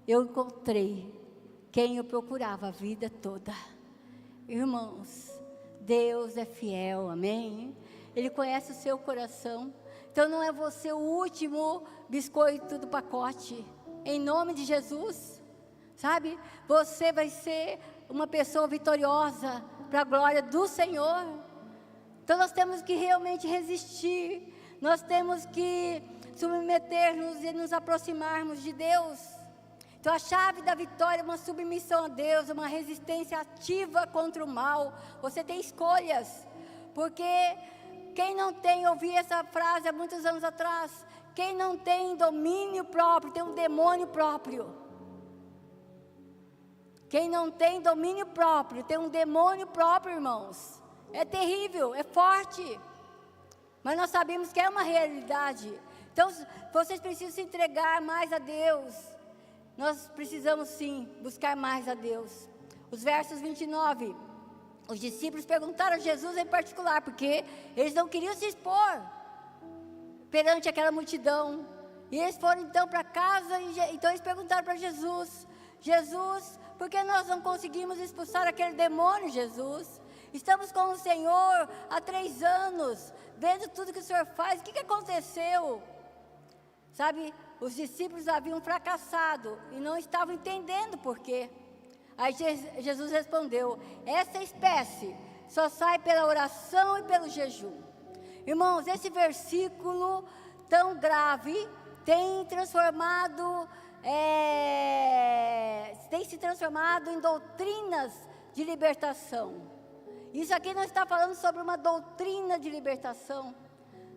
eu encontrei quem eu procurava a vida toda. Irmãos, Deus é fiel, amém? Ele conhece o seu coração. Então não é você o último biscoito do pacote. Em nome de Jesus, sabe? Você vai ser uma pessoa vitoriosa para a glória do Senhor. Então nós temos que realmente resistir. Nós temos que submeter-nos e nos aproximarmos de Deus. Então a chave da vitória é uma submissão a Deus, uma resistência ativa contra o mal. Você tem escolhas. Porque quem não tem, eu ouvi essa frase há muitos anos atrás, quem não tem domínio próprio, tem um demônio próprio. Quem não tem domínio próprio, tem um demônio próprio, irmãos. É terrível, é forte. Mas nós sabemos que é uma realidade. Então, vocês precisam se entregar mais a Deus. Nós precisamos sim, buscar mais a Deus. Os versos 29. Os discípulos perguntaram a Jesus em particular, porque eles não queriam se expor perante aquela multidão. E eles foram então para casa, então eles perguntaram para Jesus: Jesus, por que nós não conseguimos expulsar aquele demônio, Jesus? Estamos com o Senhor há 3 anos, vendo tudo que o Senhor faz. O que aconteceu? Sabe, os discípulos haviam fracassado e não estavam entendendo por quê. Aí Jesus respondeu: essa espécie só sai pela oração e pelo jejum. Irmãos, esse versículo tão grave tem se transformado em doutrinas de libertação. Isso aqui não está falando sobre uma doutrina de libertação.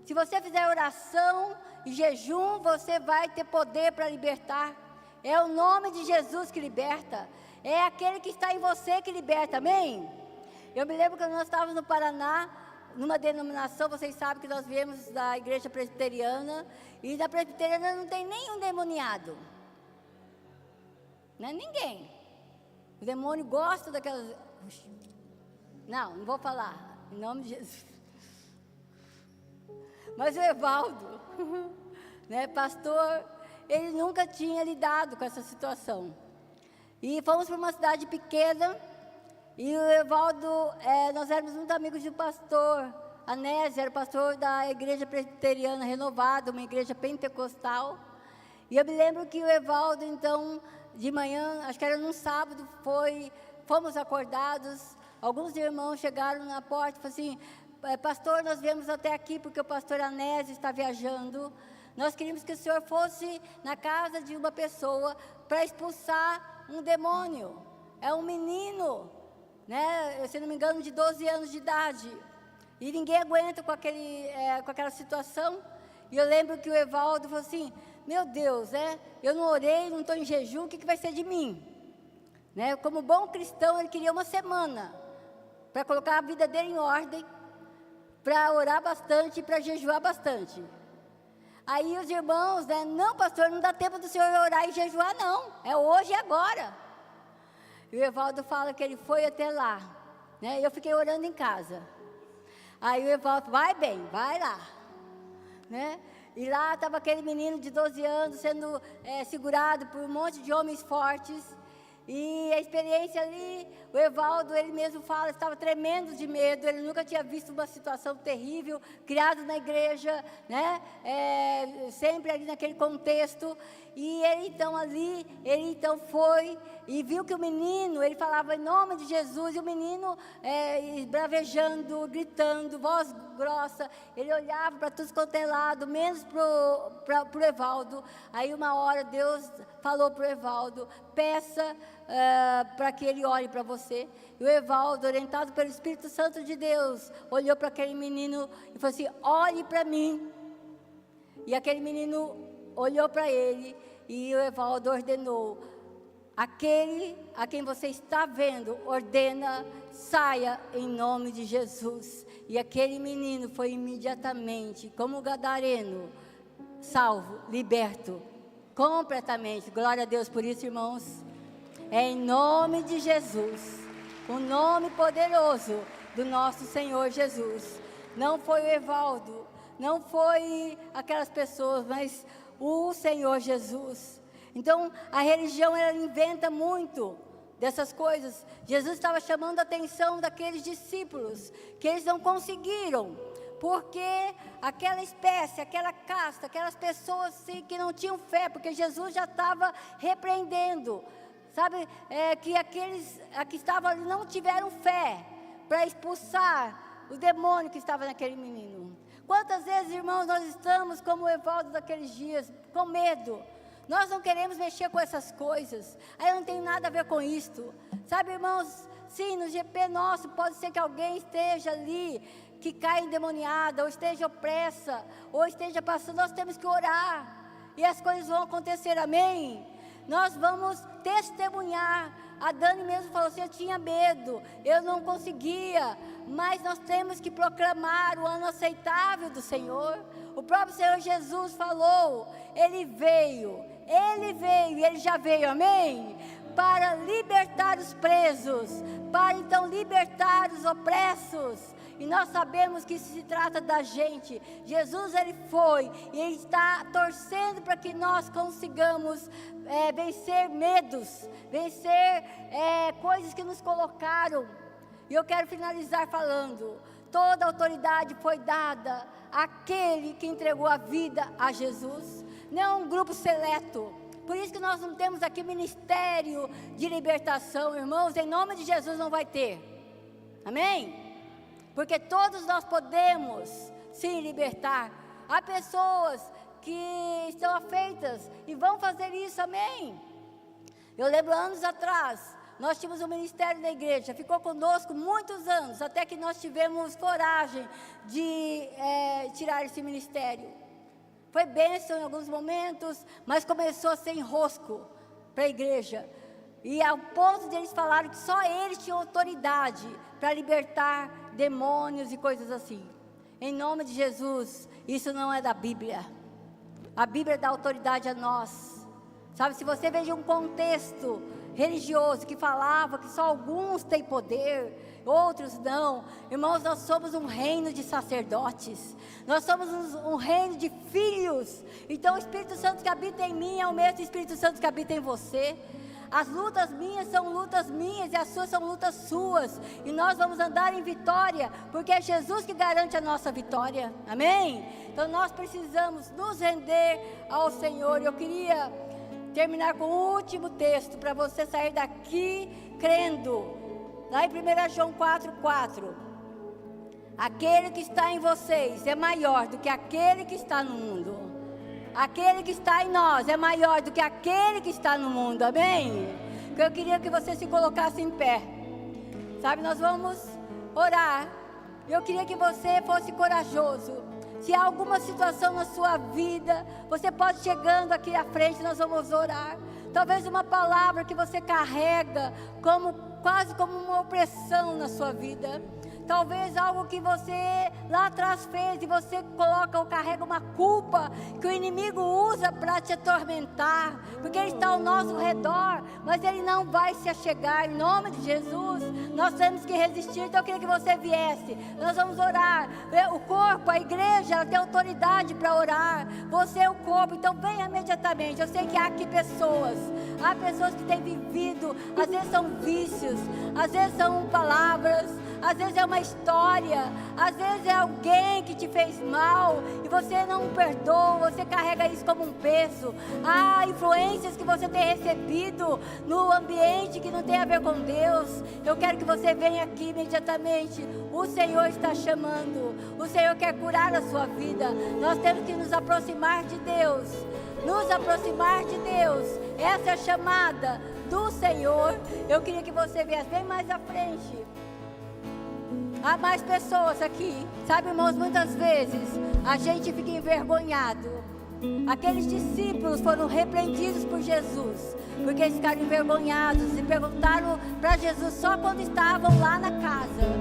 Se você fizer oração e jejum, você vai ter poder para libertar. É o nome de Jesus que liberta. É aquele que está em você que liberta, amém? Eu me lembro quando nós estávamos no Paraná, numa denominação, vocês sabem que nós viemos da igreja presbiteriana, e da presbiteriana não tem nenhum demoniado. Não é ninguém. O demônio gosta daquelas... Não vou falar, em nome de Jesus. Mas o Evaldo, pastor, ele nunca tinha lidado com essa situação. E fomos para uma cidade pequena, e o Evaldo, nós éramos muito amigos do pastor Anésio, era o pastor da igreja presbiteriana renovada, uma igreja pentecostal. E eu me lembro que o Evaldo, então, de manhã, acho que era num sábado, fomos acordados, alguns irmãos chegaram na porta e falaram assim: pastor, nós viemos até aqui porque o pastor Anésio está viajando. Nós queríamos que o senhor fosse na casa de uma pessoa para expulsar um demônio. É um menino, né, se não me engano, de 12 anos de idade. E ninguém aguenta com aquela situação. E eu lembro que o Evaldo falou assim, meu Deus, eu não orei, não estou em jejum, o que vai ser de mim? Né? Como bom cristão, ele queria uma semana para colocar a vida dele em ordem, para orar bastante e para jejuar bastante. Aí os irmãos, não pastor, não dá tempo do senhor orar e jejuar não, é hoje e agora. E o Evaldo fala que ele foi até lá, né? Eu fiquei orando em casa. Aí o Evaldo, vai bem, vai lá, né? E lá estava aquele menino de 12 anos sendo segurado por um monte de homens fortes. E a experiência ali, o Evaldo, ele mesmo fala, estava tremendo de medo, ele nunca tinha visto uma situação terrível, criado na igreja, né? Sempre ali naquele contexto. E ele então foi e viu que o menino, ele falava em nome de Jesus, e o menino bravejando, gritando, voz grossa, ele olhava para todos quanto é lado, menos para o Evaldo. Aí uma hora Deus falou para o Evaldo, peça para que ele olhe para você. E o Evaldo, orientado pelo Espírito Santo de Deus, olhou para aquele menino e falou assim, olhe para mim. E aquele menino olhou para ele e o Evaldo ordenou, aquele a quem você está vendo, ordena, saia em nome de Jesus. E aquele menino foi imediatamente, como gadareno, salvo, liberto, completamente. Glória a Deus por isso, irmãos. É em nome de Jesus, o nome poderoso do nosso Senhor Jesus. Não foi o Evaldo, não foi aquelas pessoas, mas o Senhor Jesus. Então, a religião, ela inventa muito dessas coisas. Jesus estava chamando a atenção daqueles discípulos, que eles não conseguiram, porque aquela espécie, aquela casta, aquelas pessoas que não tinham fé, porque Jesus já estava repreendendo, sabe, que aqueles que estavam ali não tiveram fé para expulsar o demônio que estava naquele menino. Quantas vezes, irmãos, nós estamos como o Evaldo daqueles dias, com medo. Nós não queremos mexer com essas coisas. Aí eu não tenho nada a ver com isto. Sabe, irmãos, sim, no GP nosso, pode ser que alguém esteja ali, que caia endemoniada, ou esteja opressa, ou esteja passando, nós temos que orar. E as coisas vão acontecer, amém? Nós vamos testemunhar. A Dani mesmo falou assim, eu tinha medo, eu não conseguia, mas nós temos que proclamar o ano aceitável do Senhor. O próprio Senhor Jesus falou, Ele veio, e Ele já veio, amém? Para libertar os presos, para então libertar os opressos. E nós sabemos que isso se trata da gente. Jesus, Ele foi, e Ele está torcendo para que nós consigamos vencer medos, vencer coisas que nos colocaram. E eu quero finalizar falando, toda a autoridade foi dada àquele que entregou a vida a Jesus, não é um grupo seleto. Por isso que nós não temos aqui ministério de libertação, irmãos, em nome de Jesus não vai ter, amém? Porque todos nós podemos sim libertar. Há pessoas que estão afeitas e vão fazer isso, amém? Eu lembro anos atrás, nós tínhamos um ministério na igreja, ficou conosco muitos anos, até que nós tivemos coragem de tirar esse ministério. Foi bênção em alguns momentos, mas começou a ser enrosco para a igreja. E ao ponto de eles falarem que só eles tinham autoridade para libertar demônios e coisas assim. Em nome de Jesus, isso não é da Bíblia. A Bíblia dá autoridade a nós. Sabe, se você veja um contexto religioso que falava que só alguns têm poder, outros não. Irmãos, nós somos um reino de sacerdotes. Nós somos um reino de filhos. Então o Espírito Santo que habita em mim é o mesmo Espírito Santo que habita em você. As lutas minhas são lutas minhas e as suas são lutas suas. E nós vamos andar em vitória, porque é Jesus que garante a nossa vitória. Amém? Então nós precisamos nos render ao Senhor. Eu queria terminar com o último texto, para você sair daqui crendo. Lá em 1 João 4,4. Aquele que está em vocês é maior do que aquele que está no mundo. Aquele que está em nós é maior do que aquele que está no mundo, amém? Eu queria que você se colocasse em pé. Sabe, nós vamos orar. Eu queria que você fosse corajoso. Se há alguma situação na sua vida, você pode chegando aqui à frente, nós vamos orar. Talvez uma palavra que você carrega quase como uma opressão na sua vida. Talvez algo que você lá atrás fez e você coloca ou carrega uma culpa que o inimigo usa para te atormentar, porque ele está ao nosso redor, mas ele não vai se achegar. Em nome de Jesus, nós temos que resistir. Então eu queria que você viesse, nós vamos orar. O corpo, a igreja, ela tem autoridade para orar. Você é o corpo, então venha imediatamente. Eu sei que há aqui há pessoas que têm vivido, às vezes são vícios, às vezes são palavras, às vezes é uma história, às vezes é alguém que te fez mal e você não perdoa, você carrega isso como um peso. Há influências que você tem recebido no ambiente que não tem a ver com Deus. Eu quero que você venha aqui imediatamente. O Senhor está chamando, o Senhor quer curar a sua vida. Nós temos que nos aproximar de Deus, nos aproximar de Deus. Essa é a chamada do Senhor. Eu queria que você viesse bem mais à frente. Há mais pessoas aqui. Sabe, irmãos, muitas vezes a gente fica envergonhado. Aqueles discípulos foram repreendidos por Jesus, porque eles ficaram envergonhados e perguntaram para Jesus só quando estavam lá na casa.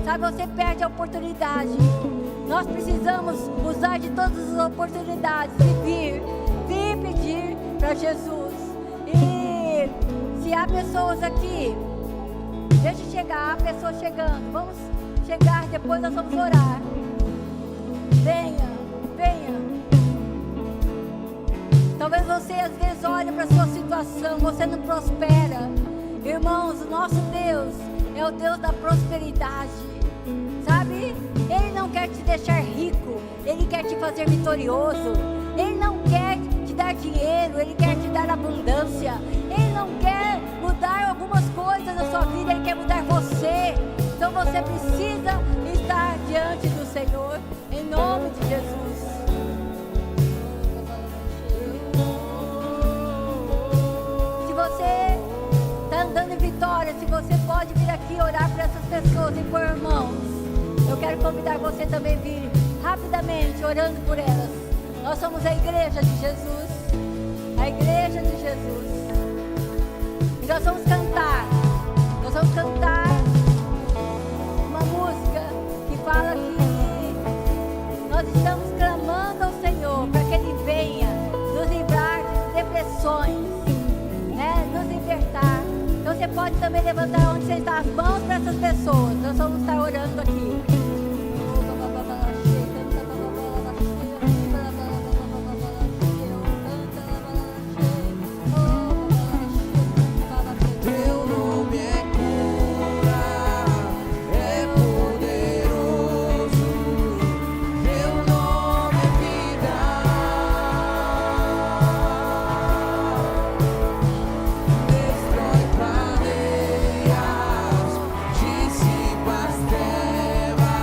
Sabe, você perde a oportunidade. Nós precisamos usar de todas as oportunidades de vir pedir para Jesus. E se há pessoas aqui, deixa eu chegar, há pessoas chegando. Vamos chegar, depois nós vamos orar. Venha. Talvez você às vezes olhe para a sua situação, você não prospera. Irmãos, o nosso Deus é o Deus da prosperidade. Sabe? Ele não quer te deixar rico, Ele quer te fazer vitorioso. Ele não quer te dar dinheiro, Ele quer te dar abundância. Ele não quer mudar algumas coisas na sua vida, Ele quer mudar você. Então você precisa estar diante do Senhor, em nome de Jesus. Se você está andando em vitória, se você pode vir aqui orar para essas pessoas e por irmãos, eu quero convidar você também a vir rapidamente orando por elas. Nós somos a igreja de Jesus, a igreja de Jesus. E nós vamos cantar uma música que fala que nós estamos clamando ao Senhor para que Ele venha nos livrar de depressões, né? Nos libertar. Então você pode também levantar onde você está as mãos para essas pessoas. Nós vamos estar orando aqui. Dissipa as trevas.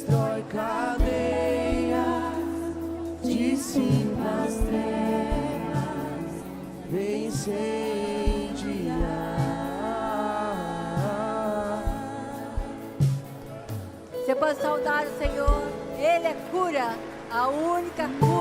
destrói cadeias, dissipa as trevas, vem incendiar. Você pode saudar o Senhor, Ele é cura, a única cura.